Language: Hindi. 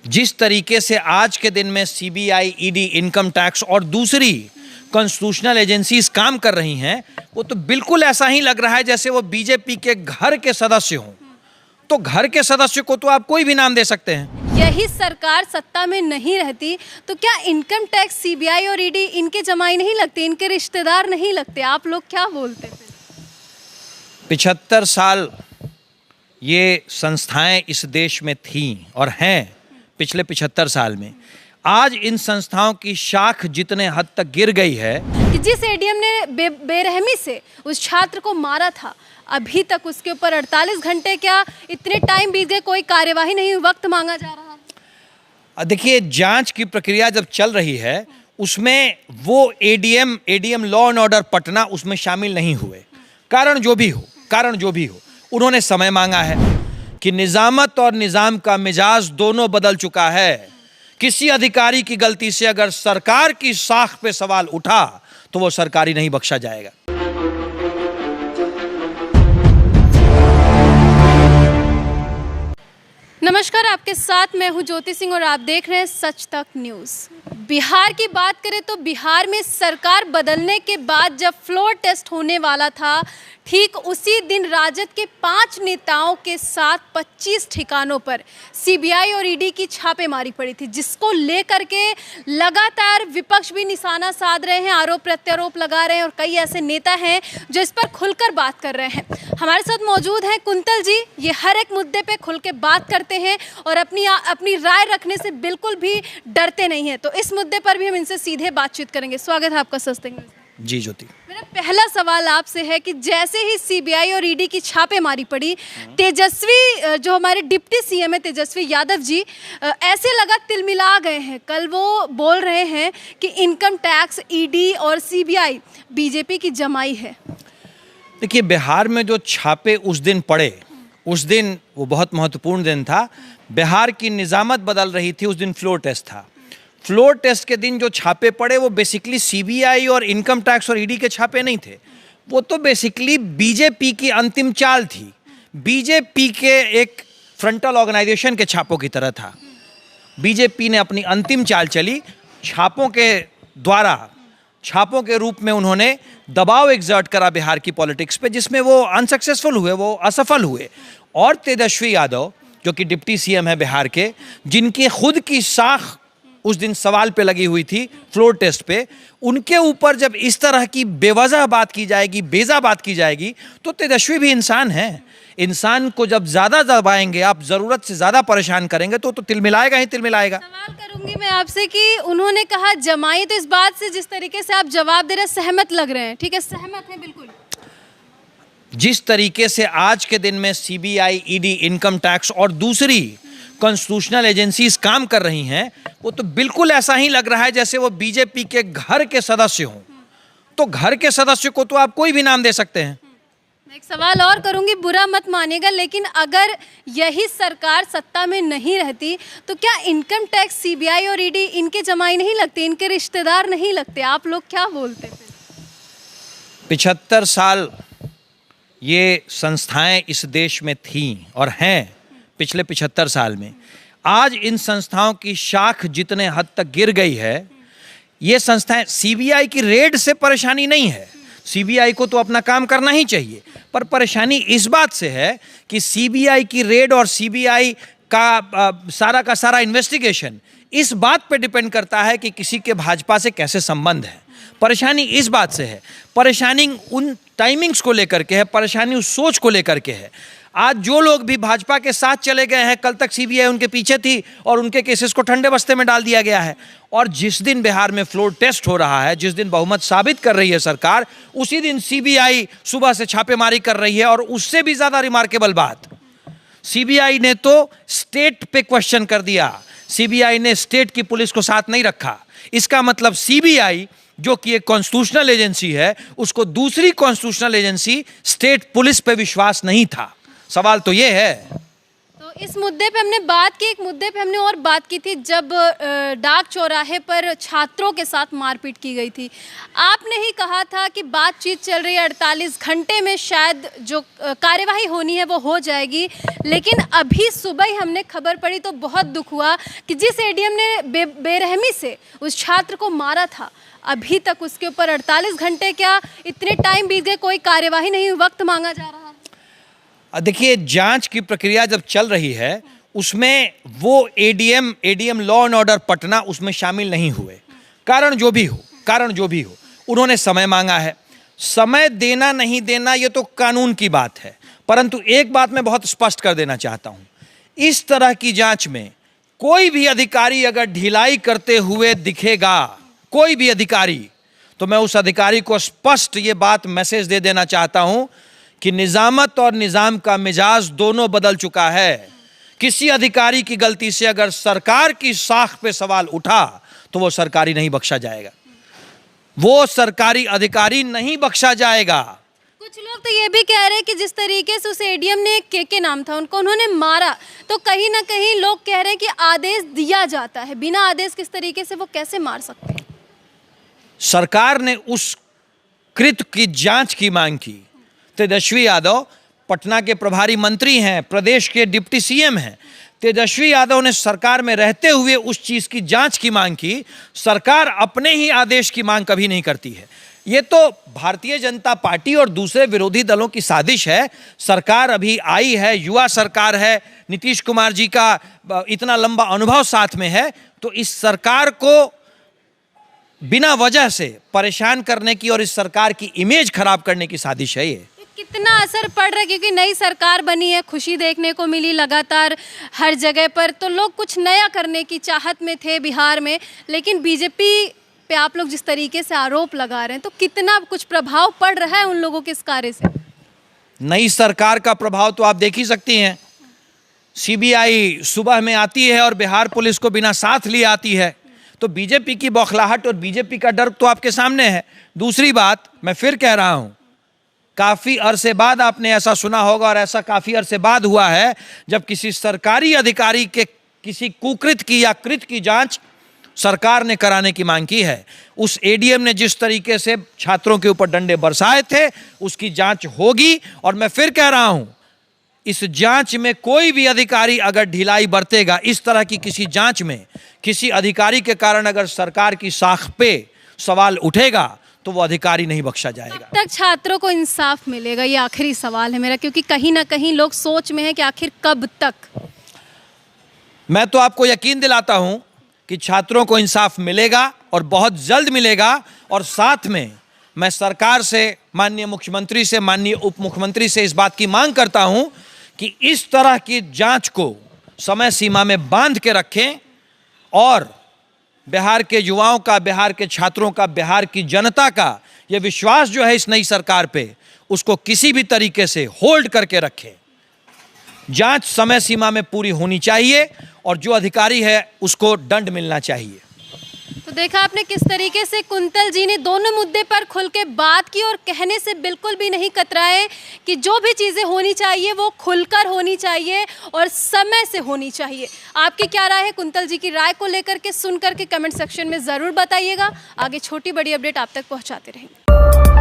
जिस तरीके से आज के दिन में सीबीआई, ईडी, इनकम टैक्स और दूसरी कॉन्स्टिट्यूशनल एजेंसीज काम कर रही हैं, वो तो बिल्कुल ऐसा ही लग रहा है जैसे वो बीजेपी के घर के सदस्य हों। तो घर के सदस्य को तो आप कोई भी नाम दे सकते हैं। यही सरकार सत्ता में नहीं रहती तो क्या इनकम टैक्स, सीबीआई और ईडी इनके जमाई नहीं लगते, इनके रिश्तेदार नहीं लगते? आप लोग क्या बोलते थे? 75 साल ये संस्थाएं इस देश में थीं और हैं। पिछले 75 साल में आज इन संस्थाओं की शाख जितने हद तक गिर गई है कि जिस एडीएम ने बेरहमी से उस छात्र को मारा था, अभी तक उसके ऊपर 48 घंटे क्या इतने टाइम बीत गए, कोई कार्यवाही नहीं, वक्त मांगा जा रहा है। देखिए, जांच की प्रक्रिया जब चल रही है उसमें वो ADM law and order Patna उसमें शामिल नहीं हुए। कारण जो भी हो उन्होंने समय मांगा है कि निजामत और निजाम का मिजाज दोनों बदल चुका है। किसी अधिकारी की गलती से अगर सरकार की साख पे सवाल उठा तो वो सरकारी नहीं बख्शा जाएगा। नमस्कार, आपके साथ मैं हूं ज्योति सिंह और आप देख रहे हैं सच तक न्यूज़। बिहार की बात करें तो बिहार में सरकार बदलने के बाद जब फ्लोर टेस्ट होने वाला था, ठीक उसी दिन राजद के 5 नेताओं के साथ 25 ठिकानों पर सीबीआई और ईडी की छापेमारी पड़ी थी, जिसको लेकर के लगातार विपक्ष भी निशाना साध रहे हैं, आरोप प्रत्यारोप लगा रहे हैं और कई ऐसे नेता हैं जो इस पर खुलकर बात कर रहे हैं। हमारे साथ मौजूद हैं कुंतल जी, ये हर एक मुद्दे पे खुल के बात करते हैं और अपनी राय रखने से बिल्कुल भी डरते नहीं हैं। तो इस मुद्दे पर भी हम इनसे सीधे बातचीत करेंगे। स्वागत है आपका सच तक न्यूज़। जी ज्योति, मेरा पहला सवाल आपसे है कि जैसे ही सीबीआई और ईडी की छापेमारी पड़ी, तेजस्वी जो हमारे डिप्टी सीएम है तेजस्वी यादव जी ऐसे लगा तिलमिला गए हैं। कल वो बोल रहे हैं कि इनकम टैक्स, ईडी और सीबीआई बीजेपी की जमाई है। देखिए, बिहार में जो छापे उस दिन पड़े, उस दिन वो बहुत महत्वपूर्ण दिन था। बिहार की निजामत बदल रही थी, उस दिन फ्लोर टेस्ट था। फ्लोर टेस्ट के दिन जो छापे पड़े वो बेसिकली सीबीआई और इनकम टैक्स और ईडी के छापे नहीं थे, वो तो बेसिकली बीजेपी की अंतिम चाल थी। बीजेपी के एक फ्रंटल ऑर्गेनाइजेशन के छापों की तरह था। बीजेपी ने अपनी अंतिम चाल चली, छापों के रूप में उन्होंने दबाव एग्जर्ट करा बिहार की पॉलिटिक्स पे, जिसमें वो अनसक्सेसफुल हुए, वो असफल हुए। और तेजस्वी यादव जो कि डिप्टी सीएम है बिहार के, जिनकी खुद की साख उस दिन सवाल पे लगी हुई थी फ्लोर टेस्ट पे, उनके ऊपर जब इस तरह की बेवजह बात की जाएगी, बेजा बात की जाएगी, तो तेजस्वी भी इंसान है। इंसान को जब ज्यादा दबाएंगे, आप जरूरत से ज्यादा परेशान करेंगे तो तिलमिलाएगा ही तिलमिलाएगा। सवाल करूंगी मैं आपसे कि उन्होंने कहा जमाई, तो इस बात से जिस तरीके से आप जवाब दे रहे हैं सहमत लग रहे हैं, ठीक है? सहमत हैं बिल्कुल। जिस तरीके से आज के दिन में सीबीआई, ईडी, इनकम टैक्स और दूसरी कॉन्स्टिट्यूशनल एजेंसीज काम कर रही हैं, वो तो बिल्कुल ऐसा ही लग रहा है जैसे वो बीजेपी के घर के सदस्य हों। तो घर के सदस्य को तो आप कोई भी नाम दे सकते हैं। एक सवाल और करूंगी, बुरा मत मानिएगा, लेकिन अगर यही सरकार सत्ता में नहीं रहती तो क्या इनकम टैक्स, सीबीआई और ईडी इनके जमाई नहीं लगते, इनके रिश्तेदार नहीं लगते? आप लोग क्या बोलते थे? 75 साल ये संस्थाएं इस देश में थीं और हैं। पिछले 75 साल में आज इन संस्थाओं की शाख जितने हद तक गिर गई है, ये संस्थाएं, सीबीआई की रेड से परेशानी नहीं है, सीबीआई को तो अपना काम करना ही चाहिए, पर परेशानी इस बात से है कि सीबीआई की रेड और सीबीआई का सारा इन्वेस्टिगेशन इस बात पे डिपेंड करता है कि किसी के भाजपा से कैसे संबंध है। परेशानी इस बात से है, परेशानी उन टाइमिंग्स को लेकर के है, परेशानी उस सोच को लेकर के है। आज जो लोग भी भाजपा के साथ चले गए हैं, कल तक सीबीआई उनके पीछे थी और उनके केसेस को ठंडे बस्ते में डाल दिया गया है। और जिस दिन बिहार में फ्लोर टेस्ट हो रहा है, जिस दिन बहुमत साबित कर रही है सरकार, उसी दिन सीबीआई सुबह से छापेमारी कर रही है। और उससे भी ज्यादा रिमार्केबल बात, सीबीआई ने तो स्टेट पे क्वेश्चन कर दिया। सीबीआई ने स्टेट की पुलिस को साथ नहीं रखा। इसका मतलब सीबीआई जो कि एक कॉन्स्टिट्यूशनल एजेंसी है, उसको दूसरी कॉन्स्टिट्यूशनल एजेंसी स्टेट पुलिस पे विश्वास नहीं था। सवाल तो ये है। तो इस मुद्दे पे हमने बात की, एक मुद्दे पे हमने और बात की थी जब डाक चौराहे पर छात्रों के साथ मारपीट की गई थी। आपने ही कहा था कि बातचीत चल रही है, 48 घंटे में शायद जो कार्यवाही होनी है वो हो जाएगी, लेकिन अभी सुबह ही हमने खबर पड़ी तो बहुत दुख हुआ कि जिस एडीएम ने बेरहमी से उस छात्र को मारा था, अभी तक उसके ऊपर 48 घंटे क्या इतने टाइम बीत गए, कोई कार्यवाही नहीं, वक्त मांगा जा रहा है। देखिए, जांच की प्रक्रिया जब चल रही है उसमें वो ADM law and order Patna उसमें शामिल नहीं हुए। कारण जो भी हो उन्होंने समय मांगा है। समय देना नहीं देना ये तो कानून की बात है, परंतु एक बात मैं बहुत स्पष्ट कर देना चाहता हूं, इस तरह की जांच में कोई भी अधिकारी अगर ढिलाई करते हुए दिखेगा, कोई भी अधिकारी, तो मैं उस अधिकारी को स्पष्ट ये बात मैसेज दे देना चाहता हूं कि निजामत और निजाम का मिजाज दोनों बदल चुका है। किसी अधिकारी की गलती से अगर सरकार की साख पे सवाल उठा तो वो सरकारी नहीं बख्शा जाएगा, वो सरकारी अधिकारी नहीं बख्शा जाएगा। कुछ लोग तो ये भी कह रहे हैं कि जिस तरीके से उस एडीएम ने, के नाम था, उन्होंने मारा, तो कहीं ना कहीं लोग कह रहे हैं कि आदेश दिया जाता है, बिना आदेश किस तरीके से वो कैसे मार सकते हैं। सरकार ने उस कृत्य की जांच की मांग की। तेजस्वी यादव पटना के प्रभारी मंत्री हैं, प्रदेश के डिप्टी सीएम हैं। तेजस्वी यादव ने सरकार में रहते हुए उस चीज की जांच की मांग की। सरकार अपने ही आदेश की मांग कभी नहीं करती है। ये तो भारतीय जनता पार्टी और दूसरे विरोधी दलों की साजिश है। सरकार अभी आई है, युवा सरकार है, नीतीश कुमार जी का इतना लंबा अनुभव साथ में है, तो इस सरकार को बिना वजह से परेशान करने की और इस सरकार की इमेज खराब करने की साजिश है ये। कितना असर पड़ रहा है, क्योंकि नई सरकार बनी है, खुशी देखने को मिली लगातार हर जगह पर, तो लोग कुछ नया करने की चाहत में थे बिहार में, लेकिन बीजेपी पे आप लोग जिस तरीके से आरोप लगा रहे हैं, तो कितना कुछ प्रभाव पड़ रहा है उन लोगों के इस कार्य से। नई सरकार का प्रभाव तो आप देख ही सकती हैं। सीबीआई सुबह में आती है और बिहार पुलिस को बिना साथ लिए आती है, तो बीजेपी की बौखलाहट और बीजेपी का डर तो आपके सामने है। दूसरी बात मैं फिर कह रहा हूं, काफी अरसे बाद आपने ऐसा सुना होगा, और ऐसा काफी अरसे बाद हुआ है, जब किसी सरकारी अधिकारी के किसी कुकृत की या कृत की जांच सरकार ने कराने की मांग की है। उस एडीएम ने जिस तरीके से छात्रों के ऊपर डंडे बरसाए थे, उसकी जांच होगी। और मैं फिर कह रहा हूं, इस जांच में कोई भी अधिकारी अगर ढिलाई बरतेगा, इस तरह की किसी जांच में किसी अधिकारी के कारण अगर सरकार की साख पे सवाल उठेगा, तो वो अधिकारी नहीं बख्शा जाएगा। कब तक छात्रों को इंसाफ मिलेगा, ये आखिरी सवाल है मेरा, क्योंकि कहीं ना कहीं लोग सोच में हैं कि आखिर कब तक। मैं तो आपको यकीन दिलाता हूं कि छात्रों को इंसाफ मिलेगा और बहुत जल्द मिलेगा। और साथ में मैं सरकार से, माननीय मुख्यमंत्री से, माननीय उप मुख्यमंत्री से इस बात की मांग करता हूं कि इस तरह की जांच को समय सीमा में बांध के रखें और बिहार के युवाओं का, बिहार के छात्रों का, बिहार की जनता का यह विश्वास जो है इस नई सरकार पे, उसको किसी भी तरीके से होल्ड करके रखें। जांच समय सीमा में पूरी होनी चाहिए और जो अधिकारी है उसको दंड मिलना चाहिए। तो देखा आपने किस तरीके से कुंतल जी ने दोनों मुद्दे पर खुल के बात की और कहने से बिल्कुल भी नहीं कतराए कि जो भी चीज़ें होनी चाहिए वो खुलकर होनी चाहिए और समय से होनी चाहिए। आपकी क्या राय है कुंतल जी की राय को लेकर के, सुन करके कमेंट सेक्शन में ज़रूर बताइएगा। आगे छोटी बड़ी अपडेट आप तक पहुंचाते रहेंगे।